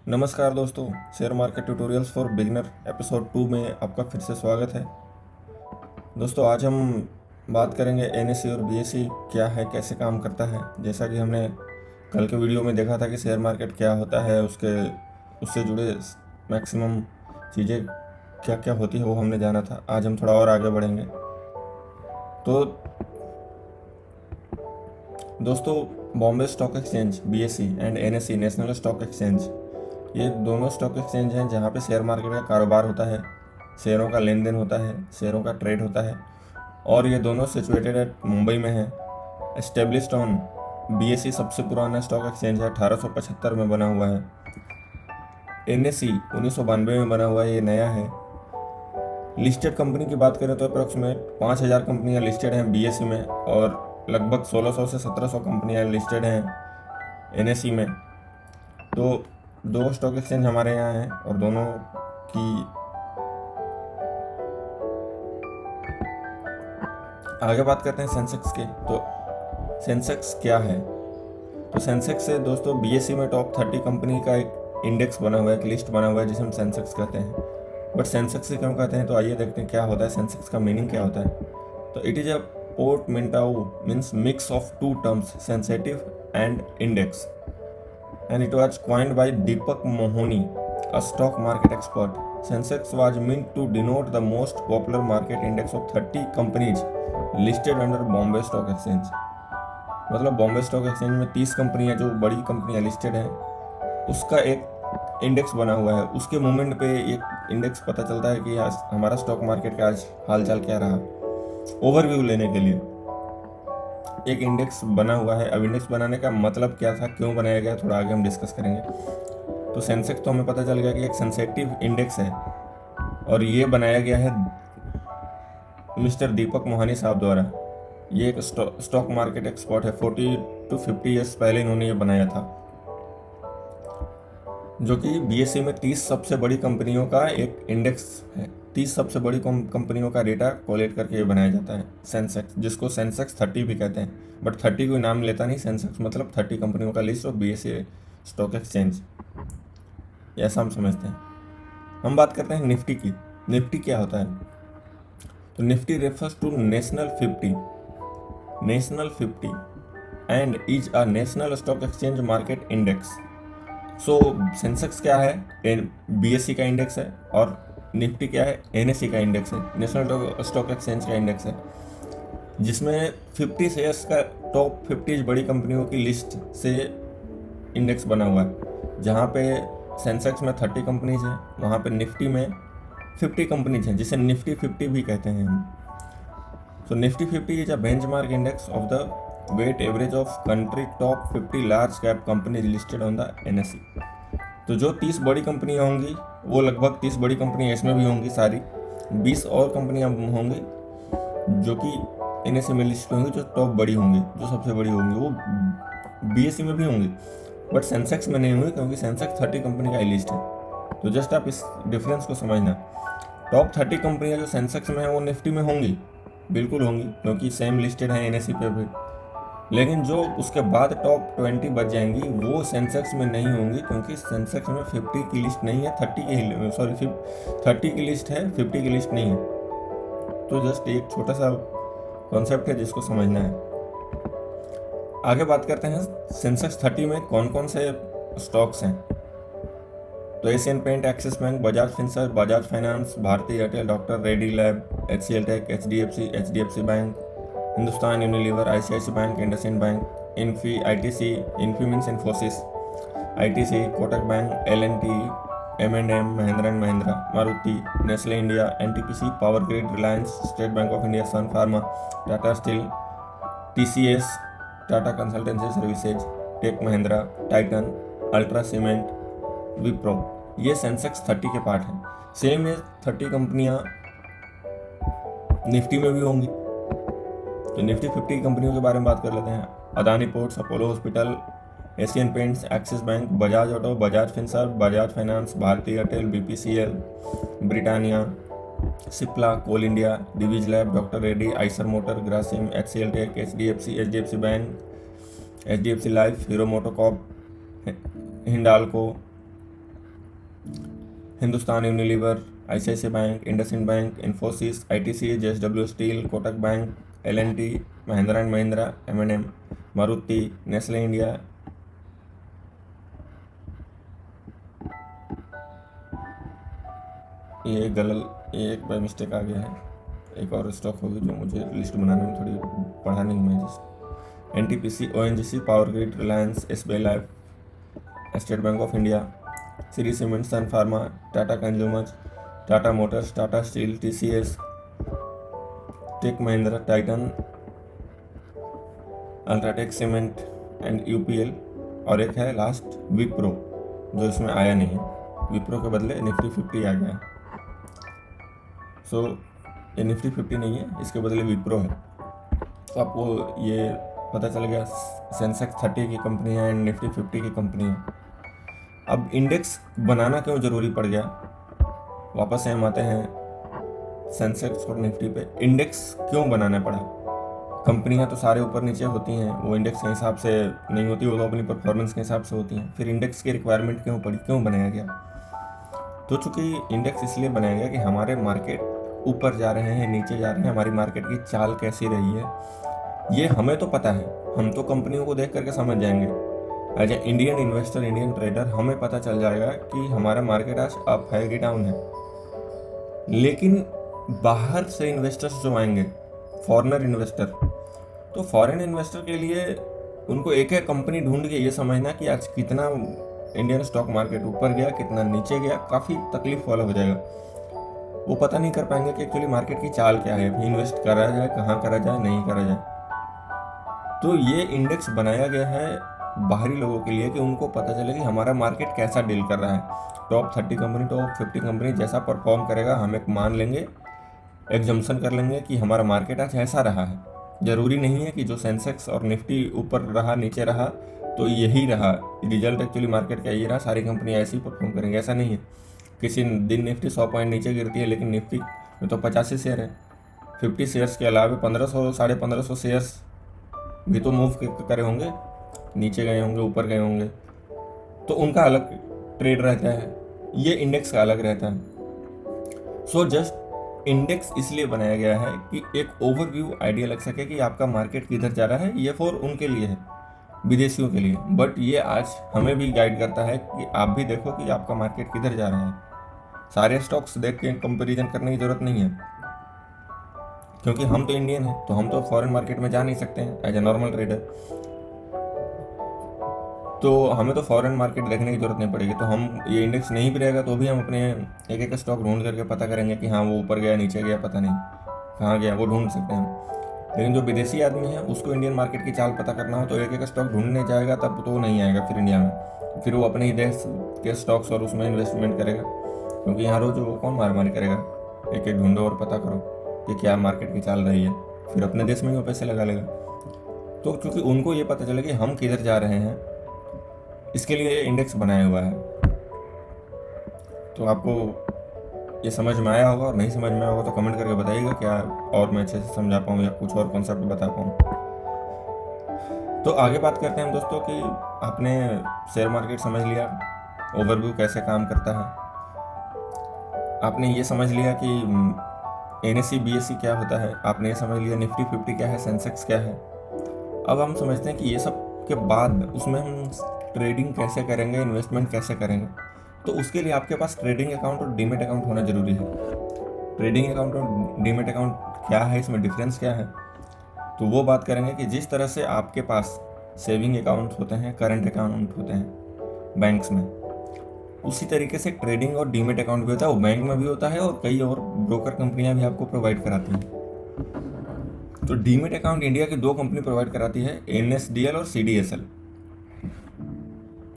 नमस्कार दोस्तों, share market tutorials for beginner episode 2 में आपका फिर से स्वागत है। दोस्तों, आज हम बात करेंगे एनएससी और बीएससी क्या है, कैसे काम करता है। जैसा कि हमने कल के वीडियो में देखा था कि शेयर मार्केट क्या होता है, उससे जुड़े मैक्सिमम चीज़ें क्या क्या होती है वो हमने जाना था। आज हम थोड़ा और आगे बढ़ेंगे। तो दोस्तों, Bombay stock exchange BSc and NSC national Stock exchange, ये दोनों स्टॉक एक्सचेंज हैं जहाँ पे शेयर मार्केट का कारोबार होता है, शेयरों का लेन देन होता है, शेयरों का ट्रेड होता है। और ये दोनों सिचुएटेड एट मुंबई में है। एस्टेब्लिश्ड ऑन बीएससी सबसे पुराना स्टॉक एक्सचेंज है, 1875 में बना हुआ है। एनएससी 1992 में बना हुआ है, ये नया है। लिस्टेड कंपनी की बात करें तो अप्रॉक्सीमेट 5000 कंपनियां लिस्टेड हैं बीएससी में, और लगभग 1600 से 1700 कंपनियां लिस्टेड हैं एनएससी में। तो दो स्टॉक एक्सचेंज हमारे यहाँ हैं और दोनों की आगे बात करते हैं सेंसेक्स के। तो सेंसेक्स क्या है? तो सेंसेक्स से दोस्तों बीएससी में टॉप 30 कंपनी का एक इंडेक्स बना हुआ है, एक लिस्ट बना हुआ है जिसे हम सेंसेक्स कहते हैं। बट सेंसेक्स से क्यों कहते हैं, तो आइए देखते हैं क्या होता है, सेंसेक्स का मीनिंग क्या होता है। तो it is a portmanteau means mix of two terms, sensitive and index, and it was coined by Deepak Mohoni, a stock market expert. Sensex was meant to denote the most popular market index of 30 companies listed under Bombay Stock Exchange. मतलब Bombay stock exchange में 30 कंपनियां, जो बड़ी कंपनियां listed हैं, उसका एक index बना हुआ है। उसके मूवमेंट पे एक इंडेक्स पता चलता है कि आज हमारा स्टॉक मार्केट का आज हालचाल क्या रहा। ओवरव्यू लेने के लिए एक इंडेक्स बना हुआ है। अब इंडेक्स बनाने का मतलब क्या था, क्यों बनाया गया, थोड़ा आगे हम डिस्कस करेंगे। तो सेंसेक्स तो हमें पता चल गया कि एक सेंसेटिव इंडेक्स है, और ये बनाया गया है मिस्टर दीपक मोहानी साहब द्वारा। ये एक स्टॉक मार्केट एक्सपर्ट है। 40 to 50 ईयर्स पहले इन्होंने ये बनाया था, जो कि बीएससी में 30 सबसे बड़ी कंपनियों का एक इंडेक्स है। 30 सबसे बड़ी कंपनियों का डेटा कोलेक्ट करके ये बनाया जाता है सेंसेक्स, जिसको सेंसेक्स 30 भी कहते हैं। बट 30 कोई नाम लेता नहीं, सेंसेक्स मतलब 30 कंपनियों का list of BSc stock exchange, ऐसा हम समझते हैं। हम बात करते हैं निफ्टी की। निफ्टी क्या होता है? तो Nifty refers to National 50 and is a National Stock Exchange market index. So Sensex क्या है? बीएससी का इंडेक्स है, और निफ्टी क्या है? एनएससी का इंडेक्स है, नेशनल स्टॉक एक्सचेंज का इंडेक्स है, जिसमें 50 शेयर्स का टॉप 50 बड़ी कंपनियों की लिस्ट से इंडेक्स बना हुआ है। जहाँ पे सेंसेक्स में 30 कंपनीज हैं, वहाँ पे निफ्टी में 50 कंपनीज हैं, जिसे निफ्टी 50 भी कहते हैं हम। सो Nifty 50 is a benchmark index of the weight average of country top 50 large cap companies listed on the NSC. तो जो 30 बड़ी कंपनियां होंगी, वो लगभग 30 बड़ी कंपनियां इसमें भी होंगी सारी, 20 और कंपनियां होंगी जो कि एनएससी में लिस्ट होंगी, जो टॉप बड़ी होंगी, जो सबसे बड़ी होंगी, वो बीएससी में भी होंगी, बट सेंसेक्स में नहीं होंगी, क्योंकि सेंसेक्स 30 कंपनी का लिस्ट है। तो जस्ट आप इस डिफरेंस को समझना। टॉप 30 कंपनियां जो सेंसेक्स में है वो निफ्टी में होंगी, बिल्कुल होंगी, क्योंकि सेम लिस्टेड है एनएससी पे भी। लेकिन जो उसके बाद टॉप 20 बच जाएंगी, वो सेंसेक्स में नहीं होंगी, क्योंकि सेंसेक्स में 50 की लिस्ट नहीं है, 30 की लिस्ट है, 50 की लिस्ट नहीं है। तो जस्ट एक छोटा सा कॉन्सेप्ट है जिसको समझना है। आगे बात करते हैं सेंसेक्स 30 में कौन कौन से स्टॉक्स हैं। तो Asian paint, Axis bank, Bajaj Finserv, Bajaj finance, Bharti Airtel, doctor Reddy lab, HCL take, HDFC bank, Hindustan Unilever, ICIC bank, IndusInd bank, Infy, ITC, Infy means Infosys, ITC, Kotak bank, LNT, M&M, Mahindra and Mahindra, Maruti, Nestle India, NTPC, power grid, Reliance, State Bank of India, Sun Pharma, Tata steel, TCS, Tata consultancy services, tech Mahindra, Titan, ultra cement, Wipro. ये सेंसेक्स 30 के part हैं। Same ये 30 कंपनियां Nifty में भी होंगी। तो Nifty 50 कंपनियों के बारे में बात कर लेते हैं। Adani Ports, Apollo Hospital, Asian Paints, Axis bank, Bajaj Auto, Bajaj Finserv, Bajaj finance, Bharti Airtel, BPCL, Britannia, Cipla, Coal India, Divi's Lab, doctor Reddy, Eicher Motor, Grasim, HCL take, HDFC Bank, HDFC Life, Hero MotoCorp, Hindalco, Hindustan Unilever, ICICI Bank, IndusInd Bank, Infosys, ITC, JSW Steel, Kotak Bank, L&T, Mahindra and Mahindra, M&M, Maruti, Nestle India, ये एक by mistake आ गया है, एक और stock होगी जो मुझे list बनाने में थोड़ी पढ़ा नहीं मैं just. NTPC, ONGC, Power grid, Reliance, SBI Life, State Bank of India, Shree Cement, Sun Pharma, Tata Consumers, Tata Motors, Tata Steel, TCS, Tech Mahindra, Titan, UltraTech Cement and UPL, और एक है लास्ट विप्रो जो इसमें आया नहीं है। विप्रो के बदले निफ्टी 50 आ गया है। सो ये निफ्टी 50 नहीं है, इसके बदले विप्रो है। तो आपको ये पता चल गया सेंसेक्स 30 की कंपनी है एंड निफ्टी 50 की कंपनी है। अब इंडेक्स बनाना क्यों ज़रूरी पड़ गया, वापस से हम आते हैं सेंसेक्स और निफ्टी पे। इंडेक्स क्यों बनाना पड़ा? कंपनियां तो सारे ऊपर नीचे होती हैं, वो इंडेक्स के हिसाब से नहीं होती, वो तो अपनी परफॉर्मेंस के हिसाब से होती हैं। फिर इंडेक्स की रिक्वायरमेंट क्यों पड़ी, क्यों बनाया गया? तो चूंकि इंडेक्स इसलिए बनाया गया कि हमारे मार्केट ऊपर जा रहे हैं, नीचे जा रहे हैं, हमारी मार्केट की चाल कैसी रही है ये हमें तो पता है, हम तो कंपनियों को देख करके समझ जाएंगे। As a Indian investor, Indian trader, हमें पता चल जाएगा कि हमारा मार्केट आज अप है कि डाउन है। लेकिन बाहर से इन्वेस्टर्स जो आएंगे, फॉरेनर इन्वेस्टर, तो फॉरेन इन्वेस्टर के लिए उनको एक एक कंपनी ढूंढ के ये समझना कि आज कितना इंडियन स्टॉक मार्केट ऊपर गया, कितना नीचे गया, काफ़ी तकलीफ वाला हो जाएगा। वो पता नहीं कर पाएंगे कि एक्चुअली मार्केट की चाल क्या है, इन्वेस्ट करा जाए, कहाँ करा जाए, नहीं करा जाए। तो ये इंडेक्स बनाया गया है बाहरी लोगों के लिए कि उनको पता चले कि हमारा मार्केट कैसा डील कर रहा है। टॉप 30 कंपनी, टॉप 50 कंपनी जैसा परफॉर्म करेगा हम एक मान लेंगे, एग्जम्पशन कर लेंगे कि हमारा मार्केट आज ऐसा रहा है। ज़रूरी नहीं है कि जो सेंसेक्स और निफ्टी ऊपर रहा, नीचे रहा तो यही रहा रिजल्ट, एक्चुअली मार्केट का यही रहा, सारी कंपनी ऐसे ही परफॉर्म करेंगे, ऐसा नहीं है। किसी दिन निफ्टी 100 पॉइंट नीचे गिरती है, लेकिन निफ्टी में तो 85 शेयर है। 50 शेयर्स के अलावा 1500, 1550 शेयर्स भी तो मूव करे होंगे, नीचे गए होंगे, ऊपर गए होंगे, तो उनका अलग ट्रेड रहता है, ये इंडेक्स का अलग रहता है। सो जस्ट इंडेक्स इसलिए बनाया गया है कि एक ओवरव्यू आइडिया लग सके कि आपका मार्केट किधर जा रहा है। ये फॉर उनके लिए है, विदेशियों के लिए, बट ये आज हमें भी गाइड करता है कि आप भी देखो कि आपका मार्केट किधर जा रहा है। सारे स्टॉक्स देख के कंपैरिजन करने की जरूरत नहीं है, क्योंकि हम तो इंडियन हैं, तो हम तो फॉरेन मार्केट में जा नहीं सकते हैं एज ए नॉर्मल ट्रेडर, तो हमें तो फॉरेन मार्केट देखने की जरूरत नहीं पड़ेगी। तो हम ये इंडेक्स नहीं भी रहेगा तो भी हम अपने एक एक स्टॉक ढूंढ करके पता करेंगे कि हाँ वो ऊपर गया, नीचे गया, पता नहीं कहाँ गया, वो ढूंढ सकते हैं हम। लेकिन जो विदेशी आदमी है उसको इंडियन मार्केट की चाल पता करना हो तो एक एक स्टॉक ढूंढने जाएगा, तब तो वो नहीं आएगा फिर इंडिया में, फिर वो अपने ही देश के स्टॉक्स और उसमें इन्वेस्टमेंट करेगा, क्योंकि यहाँ रोज वो कौन मार मारी करेगा, एक एक ढूंढो और पता करो कि क्या मार्केट की चाल रही है, फिर अपने देश में ही वो पैसे लगा लेगा। तो क्योंकि उनको ये पता चले कि हम किधर जा रहे हैं, इसके लिए ये इंडेक्स बनाया हुआ है। तो आपको ये समझ में आया होगा, और नहीं समझ में आया होगा तो कमेंट करके बताइएगा, क्या और मैं अच्छे से समझा पाऊँ या कुछ और कॉन्सेप्ट बता पाऊँ। तो आगे बात करते हैं हम दोस्तों कि आपने शेयर मार्केट समझ लिया, ओवरव्यू कैसे काम करता है, आपने ये समझ लिया कि NSE BSE क्या होता है, आपने ये समझ लिया निफ्टी 50 क्या है, सेंसेक्स क्या है। अब हम समझते हैं कि ये सब के बाद उसमें हम ट्रेडिंग कैसे करेंगे, इन्वेस्टमेंट कैसे करेंगे। तो उसके लिए आपके पास ट्रेडिंग अकाउंट और डीमेट अकाउंट होना जरूरी है। ट्रेडिंग अकाउंट और डीमेट अकाउंट क्या है, इसमें डिफरेंस क्या है, तो वो बात करेंगे कि जिस तरह से आपके पास सेविंग अकाउंट होते हैं, करंट अकाउंट होते हैं बैंक्स में, उसी तरीके से ट्रेडिंग और डीमेट अकाउंट भी होता है, वो बैंक में भी होता है और कई और ब्रोकर कंपनियां भी आपको प्रोवाइड कराती हैं। तो डीमेट अकाउंट इंडिया की 2 कंपनी प्रोवाइड कराती है, NSDL और CDSL।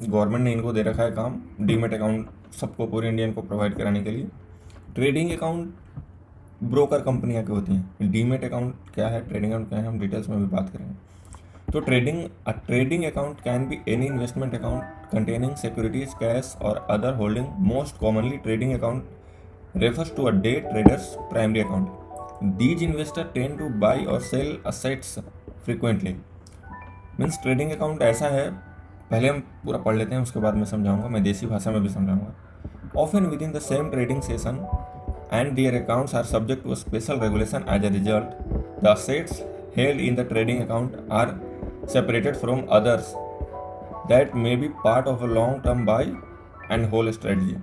गवर्नमेंट ने इनको दे रखा है काम, डीमेट अकाउंट सबको, पूरे इंडियन को प्रोवाइड कराने के लिए। ट्रेडिंग अकाउंट ब्रोकर कंपनियां की होती हैं। डीमेट अकाउंट क्या है, ट्रेडिंग अकाउंट क्या है, हम डिटेल्स में भी बात करेंगे। तो trading account can be any investment account containing securities, cash और other holding. Most commonly trading account refers to a day traders primary account. These investors tend to buy or sell assets frequently। Means trading account ऐसा है, पहले हम पूरा पढ़ लेते हैं, उसके बाद मैं समझाऊंगा, मैं देसी भाषा में भी समझाऊंगा। often within the same trading session, and their accounts are subject to a special regulation. As a result, the assets held in the trading account are separated from others that may be part of a long-term buy and hold strategy.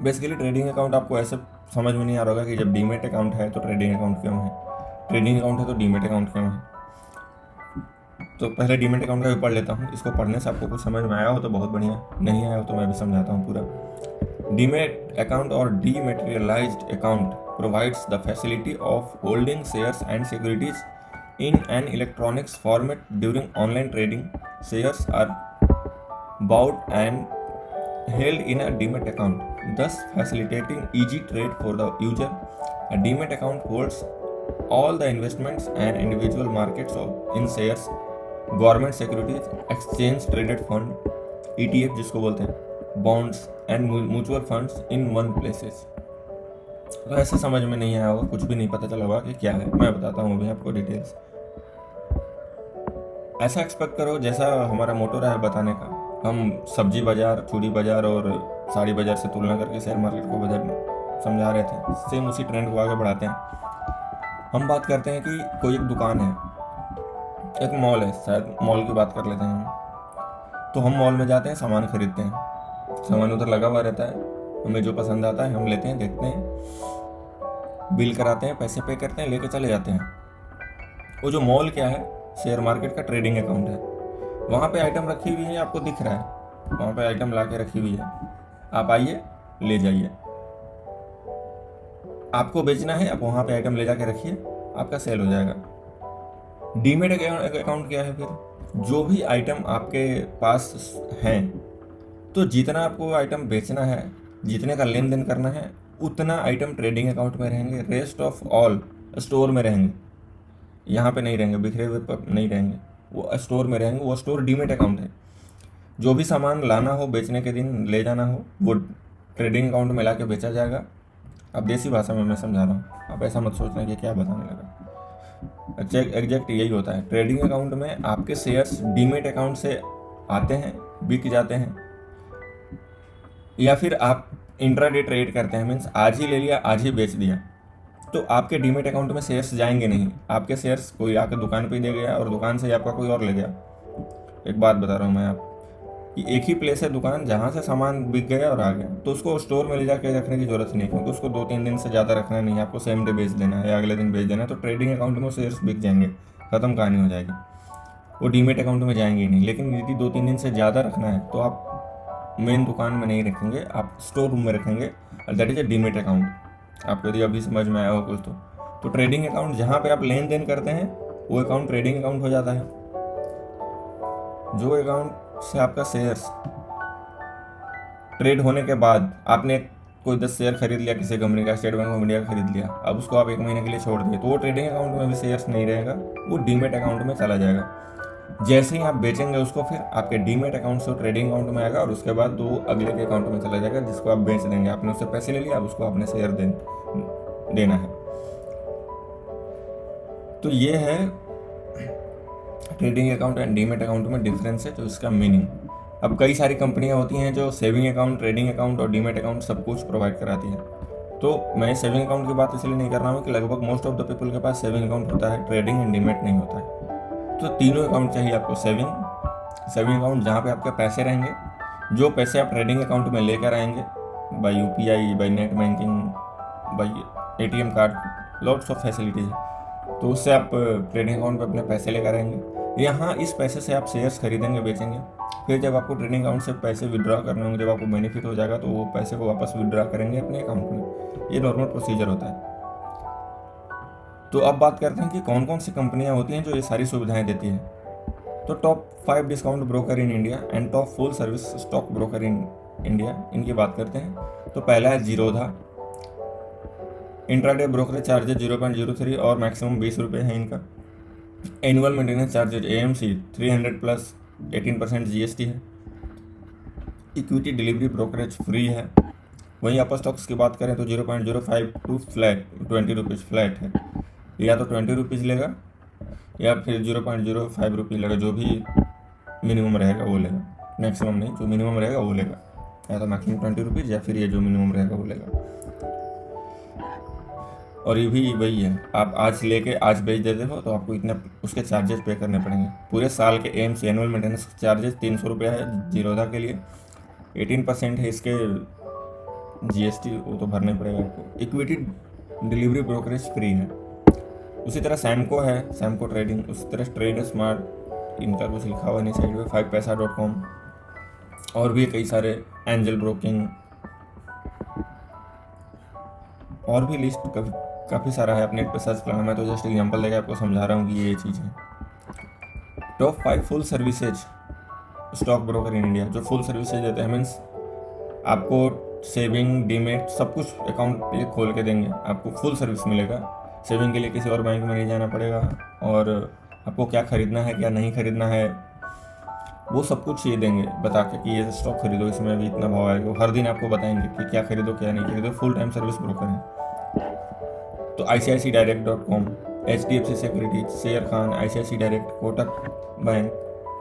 Basically trading account आपको ऐसे समझ में नहीं आ रहा होगा कि जब demat account है तो ट्रेडिंग अकाउंट क्यों है, ट्रेडिंग अकाउंट है तो डीमेट अकाउंट क्यों है। तो पहले डीमेट अकाउंट का भी पढ़ लेता हूँ, इसको पढ़ने से आपको कुछ समझ में आया हो तो बहुत बढ़िया, नहीं आया हो तो मैं भी समझाता हूँ पूरा। डीमेट अकाउंट और dematerialised account provides the facility of holding shares and securities in an electronics format during online trading. Shares are bought and held in a demat account, thus facilitating easy trade for the user. A demat account holds all the investments and individual markets of in shares, government securities, exchange traded fund, ETF जिसको बोलते हैं, bonds and mutual funds in one places. तो ऐसे समझ में नहीं आया होगा, कुछ भी नहीं पता चला होगा कि क्या है, मैं बताता हूँ अभी आपको डिटेल्स। ऐसा एक्सपेक्ट करो जैसा हमारा मोटो रहा है बताने का, हम सब्जी बाजार, चूड़ी बाजार और साड़ी बाजार से तुलना करके शेयर मार्केट को बाजार समझा रहे थे, सेम उसी ट्रेंड को आगे बढ़ाते हैं। हम बात करते हैं कि कोई एक दुकान है, एक मॉल है, शायद मॉल की बात कर लेते हैं हम। तो हम मॉल में जाते हैं, सामान खरीदते हैं, सामान उधर लगा हुआ रहता है, हमें जो पसंद आता है हम लेते हैं, देखते हैं, बिल कराते हैं, पैसे पे करते हैं, लेके चले जाते हैं। वो जो मॉल क्या है, शेयर मार्केट का ट्रेडिंग अकाउंट है। वहाँ पे आइटम रखी हुई है, आपको दिख रहा है, वहाँ पे आइटम ला के रखी हुई है, आप आइए ले जाइए। आपको बेचना है, आप वहाँ पे आइटम ले जाके रखिए, आपका सेल हो जाएगा। डीमेट अकाउंट क्या है फिर, जो भी आइटम आपके पास हैं, तो जितना आपको आइटम बेचना है, जितने का लेन देन करना है, उतना आइटम ट्रेडिंग अकाउंट में रहेंगे, रेस्ट ऑफ ऑल स्टोर में रहेंगे। यहाँ पे नहीं रहेंगे, बिखरे हुए पर नहीं रहेंगे, वो स्टोर में रहेंगे। वो स्टोर डीमेट अकाउंट है। जो भी सामान लाना हो, बेचने के दिन ले जाना हो, वो ट्रेडिंग अकाउंट में ला के बेचा जाएगा। अब देसी भाषा में मैं समझा रहा हूँ, आप ऐसा मत सोचना कि क्या बताने लगा। एग्जैक्ट यही होता है। ट्रेडिंग अकाउंट में आपके शेयर्स डीमेट अकाउंट से आते हैं, बिक जाते हैं, या फिर आप इंट्राडे ट्रेड करते हैं, मीन्स आज ही ले लिया, आज ही बेच दिया, तो आपके डीमेट अकाउंट में शेयर्स जाएंगे नहीं। आपके शेयर्स कोई आकर दुकान पे दे गया और दुकान से आपका कोई और ले गया। एक बात बता रहा हूँ मैं आप कि एक ही प्लेस है दुकान, जहाँ से सामान बिक गया और आ गया, तो उसको स्टोर में ले जाकर रखने की जरूरत नहीं, क्योंकि उसको 2-3 दिन से ज़्यादा रखना नहीं, आपको सेम डे बेच देना है या अगले दिन बेच देना है। तो ट्रेडिंग अकाउंट में शेयर्स बिक जाएंगे, ख़त्म कहानी हो जाएगी, वो डीमेट अकाउंट में जाएंगे ही नहीं। लेकिन यदि 2-3 दिन से ज़्यादा रखना है तो आप मेन दुकान में नहीं रखेंगे, आप स्टोर रूम में रखेंगे, that is a demat account. आपको यदि अभी समझ में आया हो कुछ तो ट्रेडिंग अकाउंट जहाँ पे आप लेन देन करते हैं, वो अकाउंट ट्रेडिंग अकाउंट हो जाता है। जो अकाउंट से आपका शेयर्स ट्रेड होने के बाद आपने कोई 10 शेयर खरीद लिया, किसी कंपनी का, स्टेट बैंक ऑफ इंडिया का खरीद लिया, अब उसको आप 1 महीने के लिए छोड़ दिए, तो वो ट्रेडिंग अकाउंट में भी शेयर्स नहीं रहेगा, वो डीमेट अकाउंट में चला जाएगा। जैसे ही आप बेचेंगे उसको, फिर आपके डीमेट अकाउंट से ट्रेडिंग अकाउंट में आएगा और उसके बाद वो अगले के अकाउंट में चला जाएगा, जिसको आप बेच देंगे। आपने उससे पैसे ले लिया, अब उसको आपने शेयर देना है। तो ये है trading account and demat account में डिफरेंस है, तो इसका मीनिंग। अब कई सारी कंपनियां होती हैं जो सेविंग अकाउंट, ट्रेडिंग अकाउंट और डीमेट अकाउंट सब कुछ प्रोवाइड कराती है। तो मैं सेविंग अकाउंट की बात इसलिए नहीं कर रहा हूँ कि लगभग मोस्ट ऑफ द पीपल के पास सेविंग अकाउंट होता है, ट्रेडिंग एंड डीमेट नहीं होता है। तो तीनों अकाउंट चाहिए आपको। सेविंग अकाउंट जहाँ पे आपके पैसे रहेंगे, जो पैसे आप ट्रेडिंग अकाउंट में लेकर आएंगे by UPI, by net banking, by ATM card, lots of facilities है, तो उससे आप ट्रेडिंग अकाउंट पे अपने पैसे लेकर आएंगे। यहाँ इस पैसे से आप शेयर्स खरीदेंगे, बेचेंगे। फिर जब आपको ट्रेडिंग अकाउंट से पैसे विड्रॉ करने होंगे, जब आपको बेनिफिट हो जाएगा, तो वो पैसे को वापस विड्रॉ करेंगे अपने अकाउंट में। ये नॉर्मल प्रोसीजर होता है। तो अब बात करते हैं कि कौन कौन सी कंपनियां होती हैं जो ये सारी सुविधाएं देती है। तो top 5 discount broker in India and top full service stock broker in India, इनकी बात करते हैं। तो पहला है जीरोधा। इंट्राडे ब्रोकरेज चार्जेज 0.03 और मैक्सिमम 20 रुपये है इनका। Annual maintenance charges AMC 300 plus 18% GST है। इक्विटी डिलीवरी ब्रोकरेज फ्री है। वहीं अपर स्टॉक्स की बात करें तो 0.05 टू फ्लैट 20 रुपीज़ फ्लैट है, या तो 20 रुपीज़ लेगा या फिर 0.05 रुपये लेगा, जो भी मिनिमम रहेगा वो लेगा, मैक्सिमम नहीं, जो मिनिमम रहेगा वो लेगा। या तो मैक्सिमम 20 रुपीज़, या फिर ये जो मिनिमम रहेगा वो लेगा। और ये भी वही है, आप आज लेके आज बेच देते हो तो आपको इतना उसके चार्जेस पे करने पड़ेंगे। पूरे साल के AMC एनुअल मेंटेनेंस चार्जेस 300 रुपये है जीरोधा के लिए, 18% है इसके GST, वो तो भरने पड़ेगा आपको। इक्विटी डिलीवरी ब्रोकरेज फ्री है। उसी तरह सैमको है, सैमको ट्रेडिंग, उसी तरह ट्रेड स्मार्ट, इनका कुछ लिखा हुआ नहीं साइड में, 5paisa.com, और भी कई सारे, एंजल ब्रोकिंग, और भी लिस्ट काफ़ी सारा है। आप नेट पर सर्च करना, मैं तो जस्ट एग्जांपल देकर आपको समझा रहा हूँ कि ये चीज़ है। Top 5 full services stock broker in India, जो फुल सर्विसेज देते हैं, मीन्स आपको सेविंग, डीमेट, सब कुछ अकाउंट ये खोल के देंगे, आपको फुल सर्विस मिलेगा। सेविंग के लिए किसी और बैंक में नहीं जाना पड़ेगा, और आपको क्या खरीदना है क्या नहीं खरीदना है वो सब कुछ ये देंगे बता के कि ये स्टॉक खरीदो, इसमें भी इतना भाव आएगा। हर दिन आपको बताएंगे कि क्या खरीदो क्या नहीं खरीदो। फुल टाइम सर्विस ब्रोकर है। तो ICICdirect.com, HDFC securities, share Khan, ICICI direct, Kotak bank,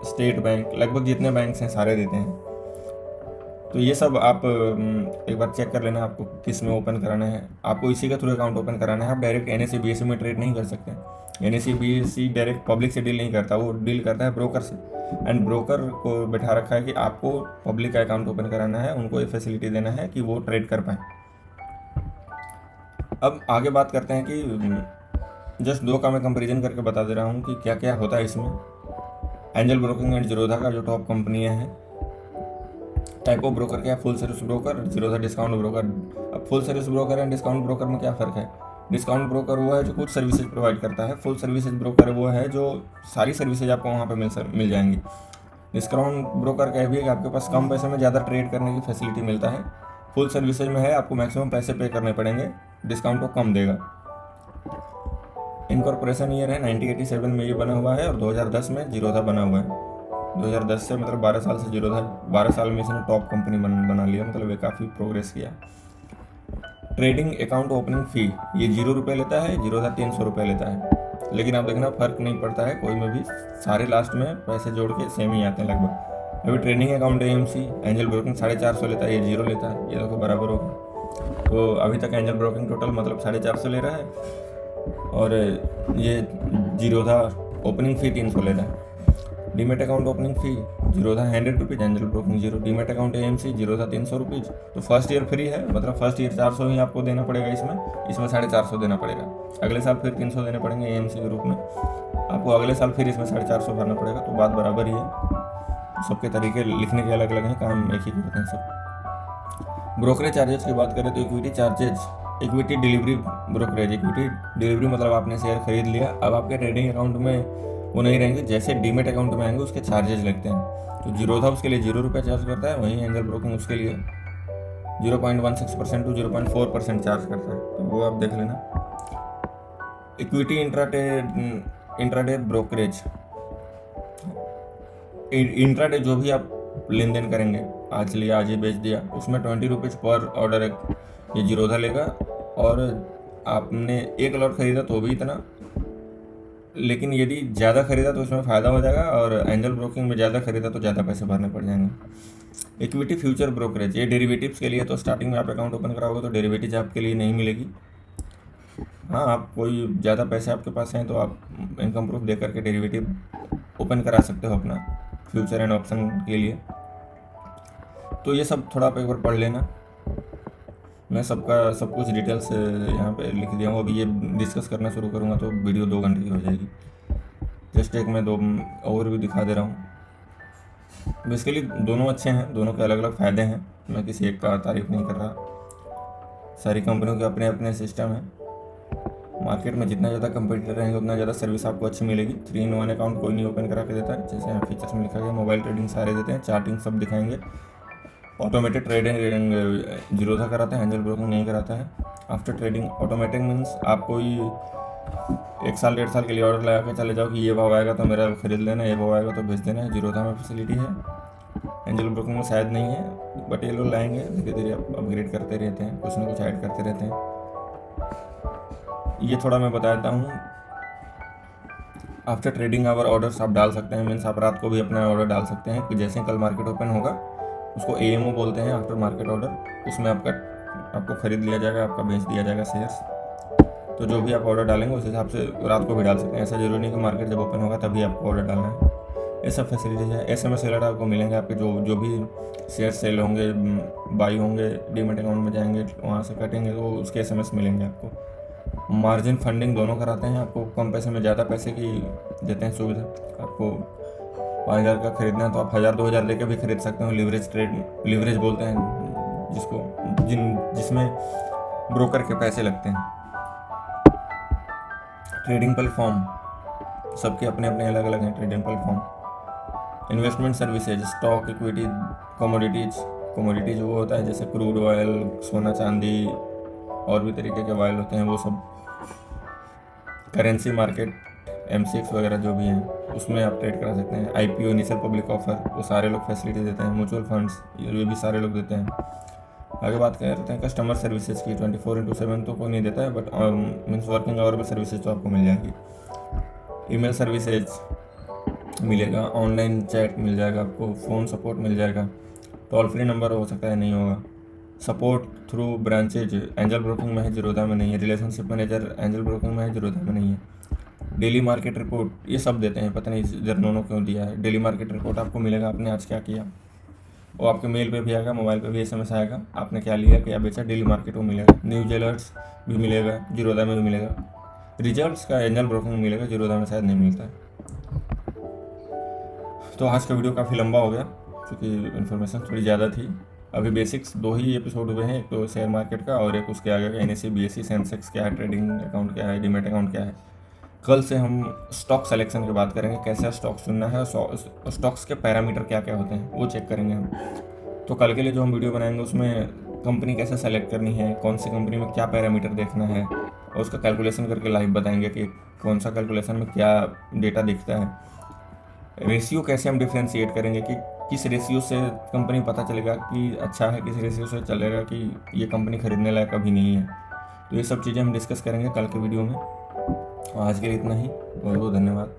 state bank, लगभग जितने बैंक्स हैं सारे देते हैं। तो ये सब आप एक बार चेक कर लेना आपको किस में ओपन कराना है। आपको इसी के थ्रू अकाउंट ओपन कराना है। आप डायरेक्ट NSE BSE में ट्रेड नहीं कर सकते। NSE BSE डायरेक्ट पब्लिक से डील नहीं करता, वो डील करता है ब्रोकर से। एंड ब्रोकर को बैठा रखा है कि आपको पब्लिक का अकाउंट ओपन कराना है, उनको ये फैसिलिटी देना है कि वो ट्रेड कर पाए। अब आगे बात करते हैं कि जस्ट 2 का मैं कंपेरिजन करके बता दे रहा हूँ कि क्या क्या होता है इसमें। एंजल ब्रोकिंग एंड जीरोधा का जो टॉप कंपनियाँ हैं। टाइप ऑफ ब्रोकर क्या है? Full service broker, Zerodha discount broker. अब full service broker and discount broker में क्या फ़र्क है? डिस्काउंट ब्रोकर वो है जो कुछ सर्विसेज प्रोवाइड करता है। फुल सर्विसेज ब्रोकर वो है जो सारी सर्विसेज आपको वहाँ पे मिल जाएंगी। डिस्काउंट ब्रोकर कह भी है कि आपके पास कम पैसे में ज़्यादा ट्रेड करने की फैसिलिटी मिलता है। फुल सर्विसेज में है आपको मैक्सिमम पैसे पे करने पड़ेंगे, डिस्काउंट को कम देगा। इनकॉर्पोरेशन ईयर है 1987 में ये बना हुआ है, और 2010 में जीरोधा बना हुआ है। 2010 से मतलब 12 साल से जीरोधा, 12 साल में इसने टॉप कंपनी बना लिया, मतलब ये काफ़ी प्रोग्रेस किया। ट्रेडिंग अकाउंट ओपनिंग फ़ी ये 0 रुपये लेता है, जीरोधा 300 रुपये लेता है। लेकिन आप देखना फ़र्क नहीं पड़ता है कोई में भी, सारे लास्ट में पैसे जोड़ के सेम ही आते हैं लगभग। अभी trading account AMC angel broking 450 लेता है, ये 0 लेता है, ये देखो बराबर होगा। तो अभी तक एंजल ब्रोकिंग टोटल मतलब 450 ले रहा है, और ये जीरोधा ओपनिंग फ़ी 300 ले रहा है। Demat account opening fee Zerodha 100 rupees, Angel Broking 0। Demat account AMC Zerodha 300 rupees. तो फर्स्ट ईयर फ्री है, मतलब फर्स्ट ईयर 400 ही आपको देना पड़ेगा, इसमें 450 देना पड़ेगा। अगले साल फिर 300 देने पड़ेंगे AMC के रूप में, आपको अगले साल फिर इसमें 450 भरना पड़ेगा। तो बात बराबर ही है, सबके तरीके लिखने के अलग अलग हैं, काम एक ही करते हैं सब। ब्रोकरेज चार्जेस की बात करें तो equity charges, equity delivery brokerage. Equity delivery मतलब आपने शेयर खरीद लिया, अब आपके ट्रेडिंग अकाउंट में वो नहीं रहेंगे, जैसे डीमेट अकाउंट में आएंगे उसके चार्जेस लगते हैं। तो जीरोधा उसके लिए 0 रुपये चार्ज करता है, वहीं एंजल ब्रोकिंग उसके लिए 0.16% to 0.4% चार्ज करता है, तो वो आप देख लेना। इक्विटी इंट्राडे ब्रोकरेज, इंट्राडे जो भी आप लेन देन करेंगे, आज लिया आज ही बेच दिया, उसमें 20 रुपीज़ पर ऑर्डर ये जीरोधा लेगा। और आपने 1 लॉट खरीदा तो भी इतना, लेकिन यदि ज़्यादा खरीदा तो उसमें फ़ायदा हो जाएगा, और एंजल ब्रोकिंग में ज़्यादा खरीदा तो ज़्यादा पैसे भरने पड़ जाएंगे। इक्विटी फ्यूचर ब्रोकरेज, ये डेरिवेटिव्स के लिए, तो स्टार्टिंग में आप अकाउंट ओपन कराओगे तो डेरिवेटिव्स आपके लिए नहीं मिलेगी। हाँ, आप कोई ज़्यादा पैसे आपके पास हैं तो आप इनकम प्रूफ दे करके डेरिवेटिव ओपन करा सकते हो अपना फ्यूचर एंड ऑप्शन के लिए। तो ये सब थोड़ा आप एक बार पढ़ लेना, मैं सब कुछ डिटेल्स यहाँ पे लिख दिया हूँ। अभी ये डिस्कस करना शुरू करूँगा तो वीडियो 2 घंटे की हो जाएगी। जस्ट एक मैं 2 ओवरव्यू दिखा दे रहा हूँ। बेसिकली दोनों अच्छे हैं, दोनों के अलग अलग फ़ायदे हैं, मैं किसी एक का तारीफ़ नहीं कर रहा। सारी कंपनियों के अपने अपने सिस्टम हैं। मार्केट में जितना ज़्यादा कंपटीटर रहेंगे उतना ज़्यादा सर्विस आपको अच्छी मिलेगी। 3-in-1 अकाउंट कोई नहीं ओपन करा के देता है, जैसे यहाँ फीचर्स में लिखा गया। मोबाइल ट्रेडिंग सारे देते हैं, चार्टिंग सब दिखाएंगे। ऑटोमेटेड ट्रेडिंग जीरोधा कराता है, एंजल ब्रोकिंग नहीं कराता है। आफ्टर ट्रेडिंग ऑटोमेटिक मीन्स आप कोई 1 साल 1.5 साल के लिए ऑर्डर लगा के चले जाओ कि ये भाव आएगा तो मेरा खरीद लेना, ये भाव आएगा तो बेच देना है। जीरोधा में फैसिलिटी है, एंजल ब्रोकिंग में शायद नहीं है, बट ये लोग लाएंगे, धीरे धीरे अपग्रेड करते रहते हैं, कुछ ना कुछ ऐड करते रहते हैं। ये थोड़ा मैं बता देता हूँ। आफ्टर ट्रेडिंग आवर ऑर्डर्स आप डाल सकते हैं, मीन्स आप रात को भी अपना ऑर्डर डाल सकते हैं कि जैसे कल मार्केट ओपन होगा उसको AMO बोलते हैं, आफ्टर मार्केट ऑर्डर। उसमें आपको खरीद लिया जाएगा, आपका बेच दिया जाएगा शेयर्स। तो जो भी आप ऑर्डर डालेंगे उस हिसाब से रात को भी डाल सकते हैं। ऐसा जरूरी नहीं कि मार्केट जब ओपन होगा तभी आपको ऑर्डर डालना है। ये सब फैसिलिटीज़ है। SMS अलर्ट आपको मिलेंगे, आपके जो भी शेयर सेल होंगे, बाई होंगे, डीमेट अकाउंट में जाएंगे, वहाँ से कटेंगे तो उसके SMS मिलेंगे आपको। मार्जिन फंडिंग दोनों कराते हैं, आपको कम पैसे में ज़्यादा पैसे की देते हैं सुविधा। आपको 5,000 का खरीदना है तो आप 1,000-2,000 देकर भी खरीद सकते हो। लीवरेज बोलते हैं जिसमें ब्रोकर के पैसे लगते हैं। ट्रेडिंग प्लेटफॉर्म सबके अपने अपने अलग अलग हैं। Trading platform, investment services, stock, equity, commodities वो होता है जैसे क्रूड ऑयल, सोना चांदी और भी तरीके के ऑयल होते हैं वो सब। करेंसी मार्केट, MCX वगैरह जो भी हैं उसमें आप ट्रेड करा सकते हैं। IPO, इनिशियल पब्लिक ऑफर, वो सारे लोग फैसिलिटी देते हैं। म्यूचुअल फंड्स ये भी सारे लोग देते हैं। आगे बात करते हैं कस्टमर सर्विसेज की। 24/7 तो कोई नहीं देता है, बट मीन्स वर्किंग आवर में सर्विसेज तो आपको मिल जाएगी। ईमेल सर्विसेज मिलेगा, ऑनलाइन चैट मिल जाएगा आपको, फ़ोन सपोर्ट मिल जाएगा, टोल फ्री नंबर हो सकता है नहीं होगा, support through branches angel broking में है, जीरोधा में नहीं है। रिलेशनशिप मैनेजर एंजल ब्रोकिंग में है, जीरोधा में नहीं है। डेली मार्केट रिपोर्ट ये सब देते हैं, पता नहीं जर्नों क्यों दिया है। डेली मार्केट रिपोर्ट आपको मिलेगा, आपने आज क्या किया वो आपके मेल पे भी आएगा, मोबाइल पे भी SMS आएगा, आपने क्या लिया क्या बेचा, डेली मार्केट वो मिलेगा। न्यूज अलर्ट्स भी मिलेगा, जीरोधा में भी मिलेगा। रिजल्ट्स का एंजल ब्रोकिंग में मिलेगा, जीरोधा में शायद नहीं मिलता है। तो आज का वीडियो काफ़ी लंबा हो गया क्योंकि इन्फॉर्मेशन थोड़ी ज़्यादा थी। अभी बेसिक्स 2 ही एपिसोड हुए हैं, एक तो शेयर मार्केट का और एक उसके आगे का NSE BSE सेंसेक्स क्या है, ट्रेडिंग अकाउंट क्या है, डीमेट अकाउंट क्या है। कल से हम स्टॉक सिलेक्शन की बात करेंगे, कैसे स्टॉक चुनना है, स्टॉक्स के पैरामीटर क्या क्या होते हैं वो चेक करेंगे हम। तो कल के लिए जो हम वीडियो बनाएंगे उसमें कंपनी कैसे सेलेक्ट करनी है, कौन सी कंपनी में क्या पैरामीटर देखना है, और उसका कैलकुलेशन करके लाइव बताएंगे कि कौन सा कैलकुलेशन में क्या डेटा दिखता है। रेशियो कैसे हम डिफ्रेंशिएट करेंगे कि किस रेशियो से कंपनी पता चलेगा कि अच्छा है, किस रेशियो से चलेगा कि ये कंपनी खरीदने लायक अभी नहीं है। तो ये सब चीज़ें हम डिस्कस करेंगे कल के वीडियो में। आज के लिए इतना ही, बहुत बहुत धन्यवाद।